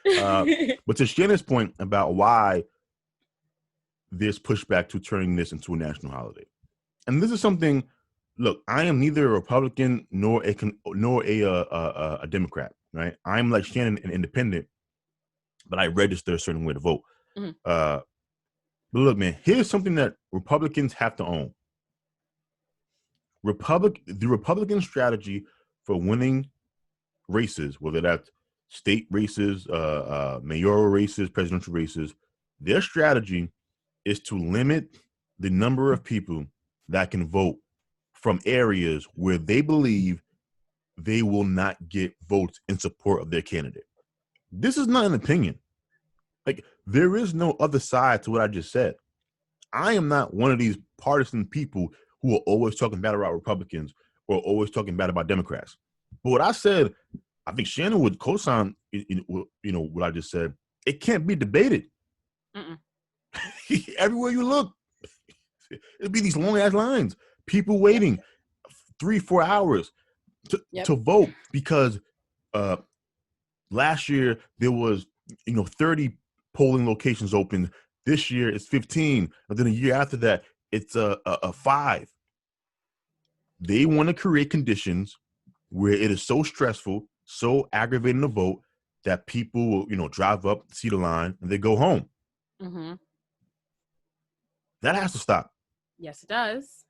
But to Shannon's point about why there's pushback to turning this into a national holiday, and this is something. Look, I am neither a Republican nor a Democrat. Right? I'm like Shannon, an independent, but I register a certain way to vote. Mm-hmm. But look, man, here's something that Republicans have to own. The Republican strategy for winning races, whether that's state races, mayoral races, presidential races, their strategy is to limit the number of people that can vote from areas where they believe they will not get votes in support of their candidate. This is not an opinion. Like, there is no other side to what I just said. I am not one of these partisan people who are always talking bad about Republicans or always talking bad about Democrats. But what I said, I think Shannon would co-sign, what I just said. It can't be debated. Everywhere you look, it'll be these long-ass lines. People waiting 3-4 hours to vote because last year there was 30 polling locations open. This year it's 15, and then a year after that it's a 5. They want to create conditions where it is so stressful, so aggravating to vote that people will drive up, see the line, and they go home. Mm-hmm. That has to stop. Yes, it does.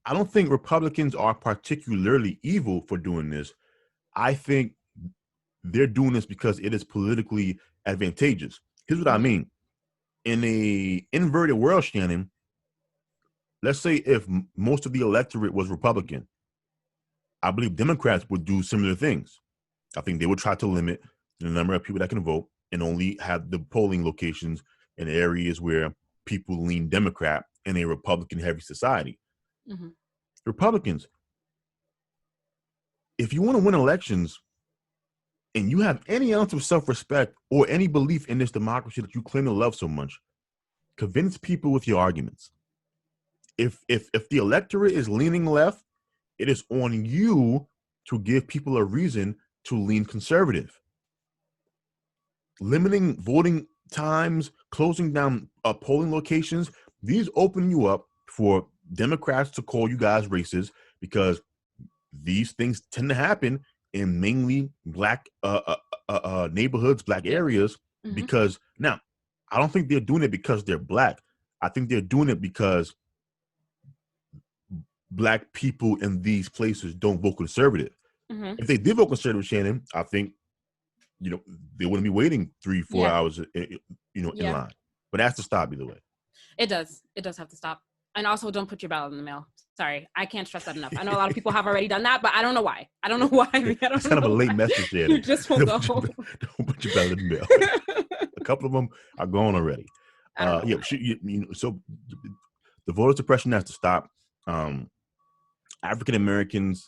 I don't think Republicans are particularly evil for doing this. I think they're doing this because it is politically advantageous. Here's what I mean. In a inverted world, Shannon, let's say if most of the electorate was Republican, I believe Democrats would do similar things. I think they would try to limit the number of people that can vote and only have the polling locations in areas where people lean Democrat in a Republican-heavy society. Mm-hmm. Republicans, if you want to win elections and you have any ounce of self-respect or any belief in this democracy that you claim to love so much, convince people with your arguments. If the electorate is leaning left, it is on you to give people a reason to lean conservative. Limiting voting times, closing down polling locations, these open you up for Democrats to call you guys racist because these things tend to happen in mainly black neighborhoods, black areas. Mm-hmm. Because now, I don't think they're doing it because they're black. I think they're doing it because black people in these places don't vote conservative. Mm-hmm. If they did vote conservative, Shannon, I think they wouldn't be waiting 3-4 hours in line. But it has to stop either way. It does have to stop. And also, don't put your ballot in the mail. Sorry, I can't stress that enough. I know a lot of people have already done that, but I don't know why. It's kind of a late message, Shannon. You just won't go. Don't put your ballot in the mail. A couple of them are gone already. So the voter suppression has to stop. African Americans.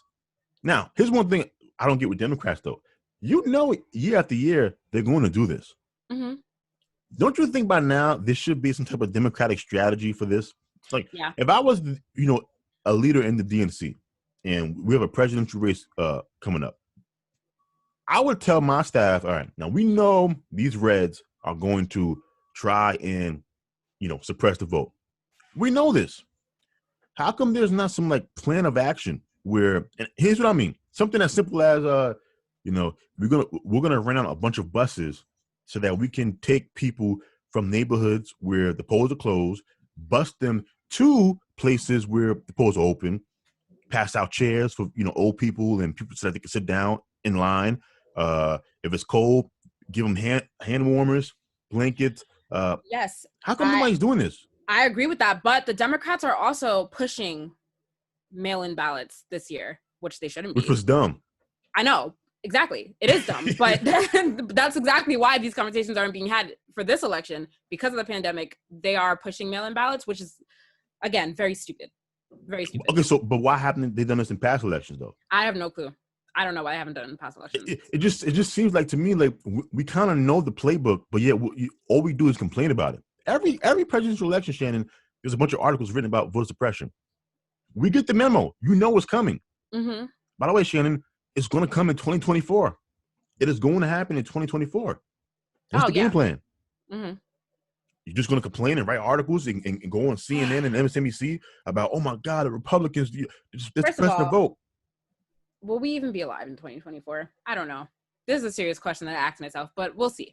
Now, here's one thing I don't get with Democrats, though. Year after year, they're going to do this. Mm-hmm. Don't you think by now there should be some type of democratic strategy for this? Like, if I was, a leader in the DNC and we have a presidential race coming up, I would tell my staff, all right, now we know these Reds are going to try and, suppress the vote. We know this. How come there's not some plan of action where, and here's what I mean, something as simple as, we're gonna rent out a bunch of buses so that we can take people from neighborhoods where the polls are closed, bus them to places where the polls are open, pass out chairs for old people and people so that they can sit down in line. If it's cold, give them hand warmers, blankets. Yes. How come nobody's doing this? I agree with that, but the Democrats are also pushing mail-in ballots this year, which they shouldn't be. Which was dumb. I know. Exactly. It is dumb, but that's exactly why these conversations aren't being had for this election. Because of the pandemic, they are pushing mail-in ballots, which is, again, very stupid. Very stupid. Okay, but why haven't they done this in past elections, though? I have no clue. I don't know why they haven't done it in past elections. It just seems like to me like we kind of know the playbook, but yet all we do is complain about it. Every presidential election, Shannon, there's a bunch of articles written about voter suppression. We get the memo. You know what's coming. Mm-hmm. By the way, Shannon, it's going to come in 2024. It is going to happen in 2024. What's the game plan? Mm-hmm. You're just going to complain and write articles and go on CNN and MSNBC about, oh my God, the Republicans just press the vote. Will we even be alive in 2024? I don't know. This is a serious question that I asked myself, but we'll see.